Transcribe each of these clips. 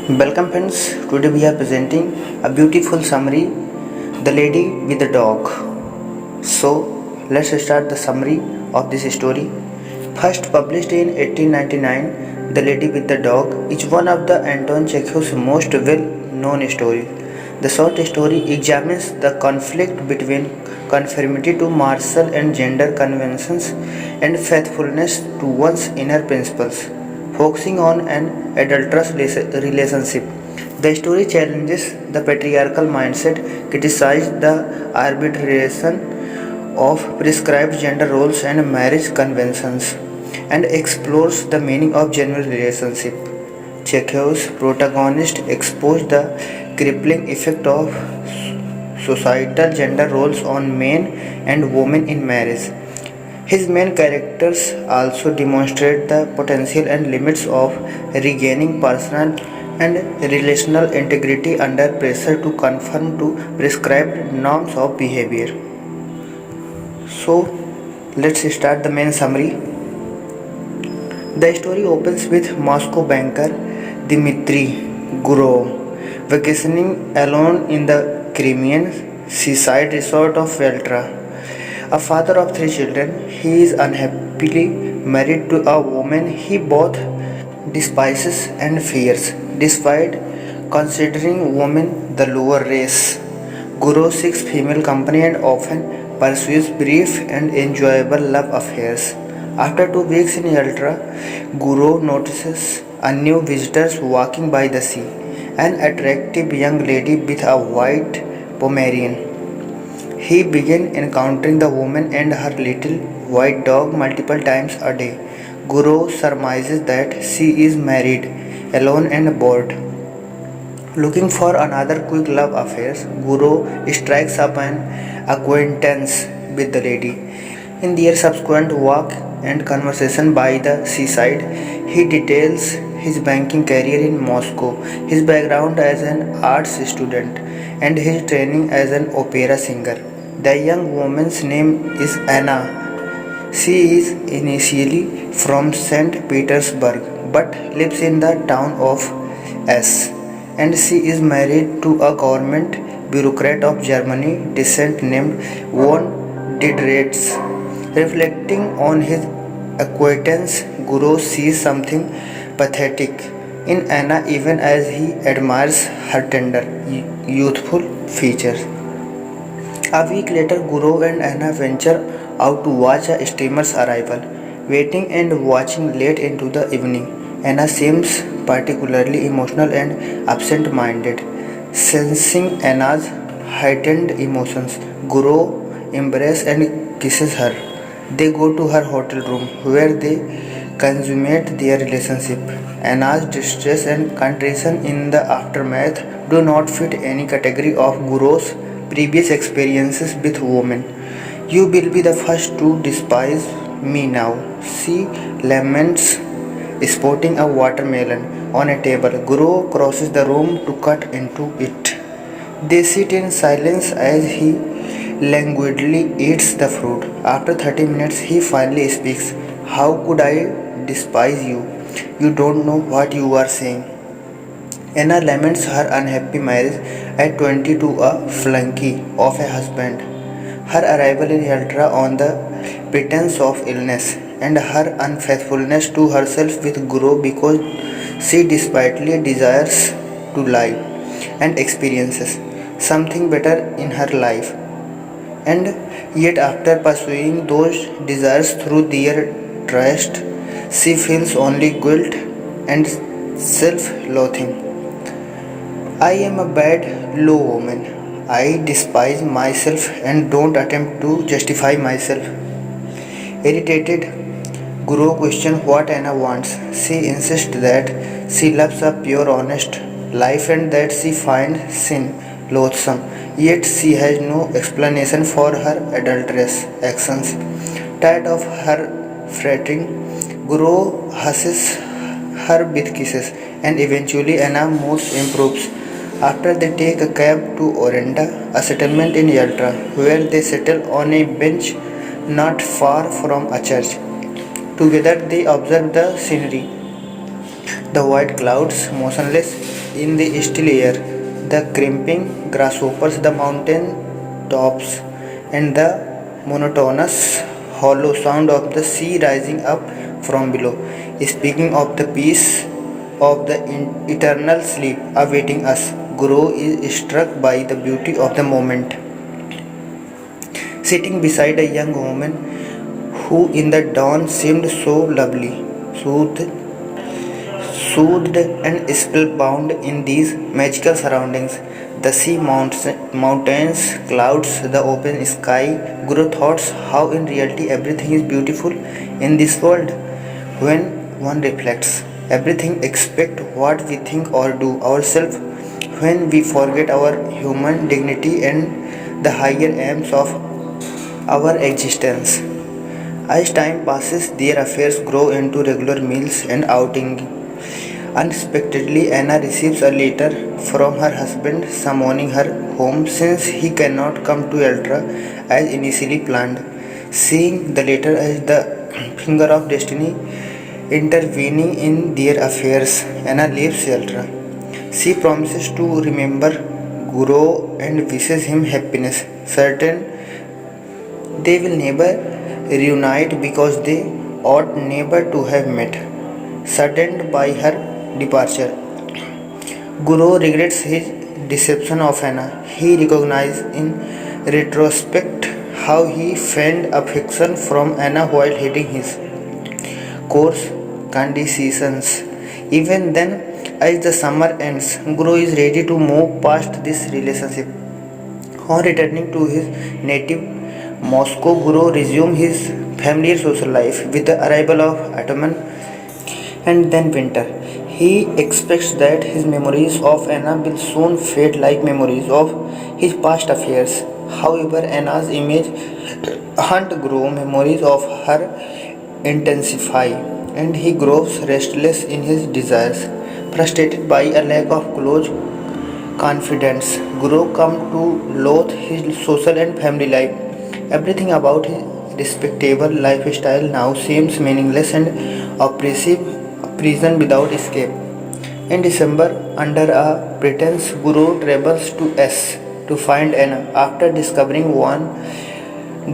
Welcome friends, today we are presenting a beautiful summary, The Lady with the Dog. So let's start the summary of this story. First published in 1899, The Lady with the Dog is one of the Anton Chekhov's most well-known stories. The short story examines the conflict between conformity to martial and gender conventions and faithfulness to one's inner principles, focusing on an adulterous relationship. The story challenges the patriarchal mindset, criticizes the arbitration of prescribed gender roles and marriage conventions, and explores the meaning of genuine relationship. Chekhov's protagonist exposed the crippling effect of societal gender roles on men and women in marriage. His main characters also demonstrate the potential and limits of regaining personal and relational integrity under pressure to conform to prescribed norms of behavior. So, let's start the main summary. The story opens with Moscow banker Dmitry Gurov vacationing alone in the Crimean seaside resort of Veltra. A father of three children, he is unhappily married to a woman he both despises and fears. Despite considering women the lower race, Guru seeks female company and often pursues brief and enjoyable love affairs. After 2 weeks in Yaltra, Guru notices a new visitor walking by the sea, an attractive young lady with a white Pomeranian. He began encountering the woman and her little white dog multiple times a day. Guru surmises that she is married, alone and bored. Looking for another quick love affair, Guru strikes up an acquaintance with the lady. In their subsequent walk and conversation by the seaside, he details his banking career in Moscow, his background as an arts student, and his training as an opera singer. The young woman's name is Anna. She is initially from St. Petersburg but lives in the town of S. And she is married to a government bureaucrat of Germany descent named von Didretz. Reflecting on his acquaintance, Guru sees something pathetic in Anna even as he admires her tender, youthful features. A week later, Guru and Anna venture out to watch a steamer's arrival. Waiting and watching late into the evening, Anna seems particularly emotional and absent-minded. Sensing Anna's heightened emotions, Guru embraces and kisses her. They go to her hotel room where they consummate their relationship. Anna's distress and contrition in the aftermath do not fit any category of Guru's previous experiences with women. You will be the first to despise me now. She laments, sporting a watermelon on a table. Guru crosses the room to cut into it. They sit in silence as he languidly eats the fruit. After 30 minutes, he finally speaks. How could I despise you? You don't know what you are saying. Anna laments her unhappy marriage at 20 to a flunky of a husband, her arrival in Yaltra on the pretense of illness, and her unfaithfulness to herself with Guru because she desperately desires to lie and experiences something better in her life. And yet, after pursuing those desires through their trust, she feels only guilt and self loathing. I am a bad, low woman. I despise myself and don't attempt to justify myself. Irritated, Guru questions what Anna wants. She insists that she loves a pure, honest life and that she finds sin loathsome. Yet she has no explanation for her adulterous actions. Tired of her fretting, Guru hushes her with kisses, and eventually Anna's mood improves. After they take a cab to Orenda, a settlement in Yalta, where they settle on a bench not far from a church. Together they observe the scenery. The white clouds, motionless, in the still air, the crimping grasshoppers, the mountain tops, and the monotonous hollow sound of the sea rising up from below. Speaking of the peace of the eternal sleep awaiting us, Guru is struck by the beauty of the moment. Sitting beside a young woman who in the dawn seemed so lovely, soothed and spellbound in these magical surroundings. The sea, mountains, clouds, the open sky. Guru thoughts how in reality everything is beautiful in this world. When one reflects, everything except what we think or do ourselves, when we forget our human dignity and the higher aims of our existence. As time passes, their affairs grow into regular meals and outings. Unexpectedly, Anna receives a letter from her husband summoning her home since he cannot come to Eltra as initially planned. Seeing the letter as the finger of destiny intervening in their affairs, Anna leaves Eltra. She promises to remember Guru and wishes him happiness, certain they will never reunite because they ought never to have met. Saddened by her departure, Guru regrets his deception of Anna. He recognizes in retrospect how he feigned affection from Anna while hating his course conditions. Even then, as the summer ends, Guru is ready to move past this relationship. On returning to his native Moscow, Guru resumed his familiar social life with the arrival of autumn and then winter. He expects that his memories of Anna will soon fade like memories of his past affairs. However, Anna's image haunt Guru, memories of her intensify, and he grows restless in his desires. Frustrated by a lack of close confidence, Guru come to loathe his social and family life. Everything about his respectable lifestyle now seems meaningless and oppressive, a prison without escape. In December, under a pretense, Guru travels to S to find Anna. After discovering one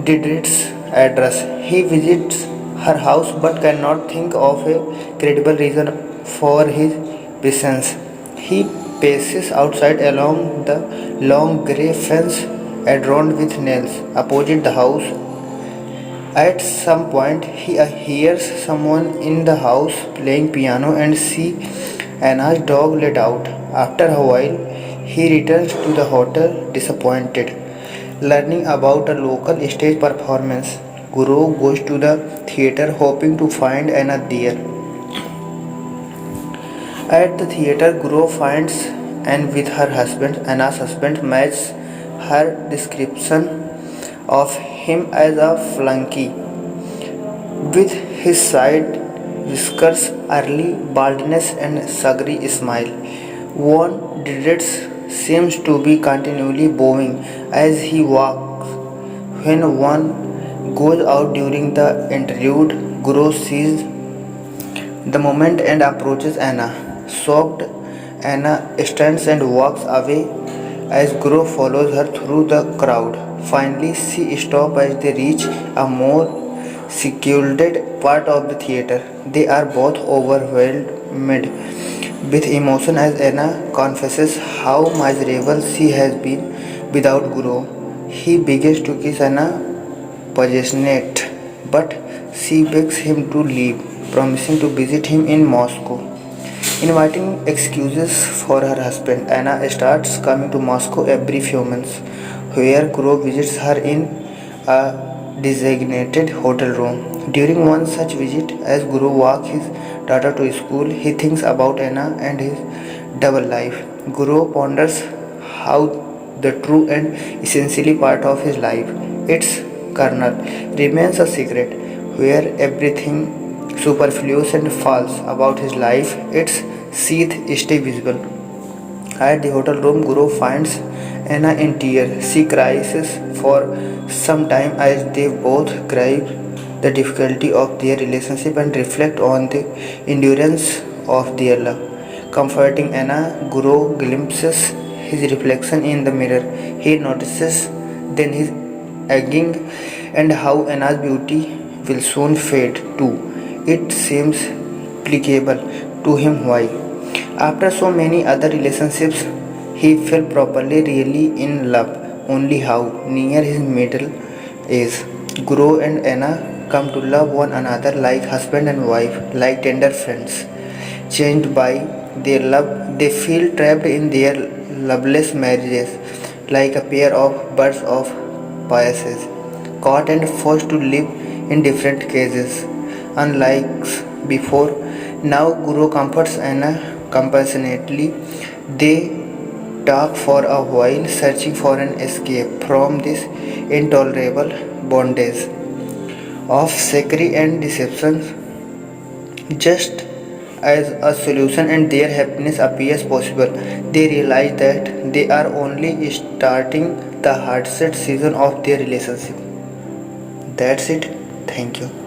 Didrit's address, he visits her house but cannot think of a credible reason for his presence. He paces outside along the long grey fence adorned with nails opposite the house. At some point, he hears someone in the house playing piano and sees Anna's dog let out. After a while, he returns to the hotel disappointed. Learning about a local stage performance, Guru goes to the theater hoping to find Anna there. At the theater, Guru finds Anne with her husband. Anna's husband matches her description of him as a flunky, with his side whiskers, early baldness, and sugary smile. One Didrits seems to be continually bowing as he walks. When one goes out during the interlude, Guru sees the moment and approaches Anna. Shocked, Anna stands and walks away as Guru follows her through the crowd. Finally, she stops as they reach a more secluded part of the theater. They are both overwhelmed with emotion as Anna confesses how miserable she has been without Guru. He begins to kiss Anna passionate, but she begs him to leave, promising to visit him in Moscow. Inviting excuses for her husband, Anna starts coming to Moscow every few months, where Guru visits her in a designated hotel room. During one such visit, as Guru walks his daughter to school, he thinks about Anna and his double life. Guru ponders how the true and essentially part of his life, its kernel, remains a secret, where everything superfluous and false about his life, its seeth stay visible. At the hotel room, Guru finds Anna in tears. She cries for some time as they both grasp the difficulty of their relationship and reflect on the endurance of their love. Comforting Anna, Guru glimpses his reflection in the mirror. He notices then his aging and how Anna's beauty will soon fade too. It seems applicable to him why. After so many other relationships, he felt properly really in love. Only how, near his middle age, Guru and Anna come to love one another like husband and wife, like tender friends. Changed by their love, they feel trapped in their loveless marriages, like a pair of birds of passages, caught and forced to live in different cages. Unlike before, now Guru comforts Anna compassionately. They talk for a while, searching for an escape from this intolerable bondage of secrecy and deception. Just as a solution and their happiness appears possible, they realize that they are only starting the hardest season of their relationship. That's it. Thank you.